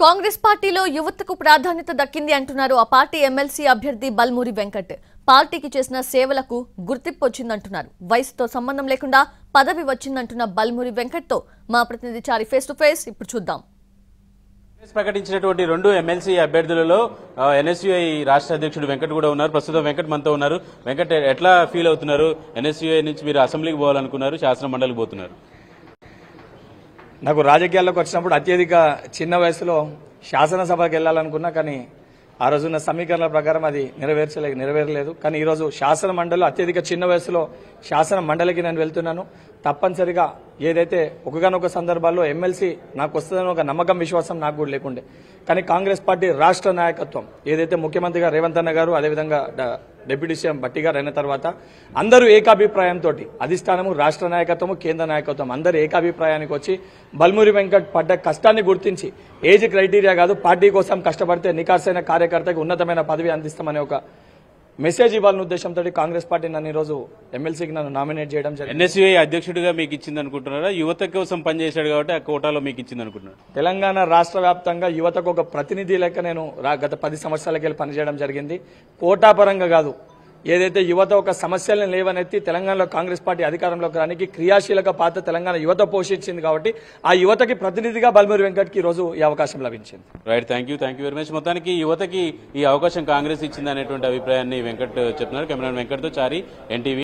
కాంగ్రెస్ పార్టీలో యువతకు ప్రాధాన్యత దక్కింది అంటున్నారు ఆ పార్టీ ఎమ్మెల్సీ అభ్యర్థి బల్మూరి వెంకట్. పార్టీకి చేసిన సేవలకు గుర్తింపు వచ్చిందంటున్నారు. వయసుతో సంబంధం లేకుండా పదవి వచ్చిందంటున్న బల్మూరి వెంకట్ తో మా ప్రతినిధి చారి ఫేస్ టు ఫేస్ ఇప్పుడు చూద్దాం. ప్రకటించినటువంటి రెండు ఎమ్మెల్సీ అభ్యర్థులలో ఎన్ఎస్యుఐ రాష్ట్ర అధ్యక్షుడు వెంకట్ కూడా ఉన్నారు. ప్రస్తుతం వెంకట్ మనతో ఉన్నారు. వెంకట్, ఎట్లా ఫీల్ అవుతున్నారు? ఎన్ఎస్యుఐ నుంచి మీరు అసెంబ్లీకి పోవాలనుకున్నారు, శాసన మండలికి పోతున్నారు. నాకు రాజకీయాల్లోకి వచ్చినప్పుడు అత్యధిక చిన్న వయసులో శాసనసభకి వెళ్ళాలనుకున్నా, కానీ ఆ రోజున్న సమీకరణల ప్రకారం అది నెరవేరలేదు. కానీ ఈరోజు శాసన మండలిలో అత్యధిక చిన్న వయసులో శాసన మండలికి నేను వెళ్తున్నాను. తప్పనిసరిగా ఏదైతే ఒకగానొక సందర్భాల్లో ఎమ్మెల్సీ నాకు వస్తుందని ఒక నమ్మకం విశ్వాసం నాకు కూడా లేకుండే, కానీ కాంగ్రెస్ పార్టీ రాష్ట్ర నాయకత్వం ఏదైతే ముఖ్యమంత్రిగా రేవంత్ అన్న గారు, అదేవిధంగా డిప్యూటీ సీఎం భట్టి గారు అయిన తర్వాత అందరూ ఏకాభిప్రాయంతో అధిష్టానము, రాష్ట్ర నాయకత్వము, కేంద్ర నాయకత్వం అందరూ ఏకాభిప్రాయానికి వచ్చి బల్మూరి వెంకట్ పడ్డ కష్టాన్ని గుర్తించి ఏజ్ క్రైటీరియా కాదు, పార్టీ కోసం కష్టపడితే నికార్సైన కార్యకర్తకి ఉన్నతమైన పదవి అందిస్తామనే ఒక మెసేజ్ ఇవ్వాలనే ఉద్దేశంతో కాంగ్రెస్ పార్టీ నన్ను ఈరోజు ఎమ్మెల్సీకి నన్ను నామినేట్ చేయడం జరిగింది. ఎన్ఎస్యుఐ అధ్యక్షుడిగా మీకు ఇచ్చింది అనుకుంటున్నారా? యువత కోసం పనిచేశాడు కాబట్టి ఆ కోటాలో మీకు ఇచ్చింది అనుకుంటున్నారు. తెలంగాణ రాష్ట్ర వ్యాప్తంగా యువతకు ఒక ప్రతినిధి లెక్క నేను గత 10 సంవత్సరాలకి వెళ్ళి పనిచేయడం జరిగింది. కోటాపరంగా కాదు, ఏదైతే యువత ఒక సమస్యలను లేవనెత్తి తెలంగాణలో కాంగ్రెస్ పార్టీ అధికారంలోకి రానికి క్రియాశీలక పాత్ర తెలంగాణ యువత పోషించింది కాబట్టి ఆ యువతకి ప్రతినిధిగా బల్మూరి వెంకట్ కి ఈ రోజు ఈ అవకాశం లభించింది. Right, thank you very much. మొత్తానికి యువతకి ఈ అవకాశం కాంగ్రెస్ ఇచ్చింది అనేటువంటి అభిప్రాయాన్ని వెంకట్ చెప్తున్నారు. కెమెరామెన్ వెంకట్తో చారి, ఎన్టీవీ.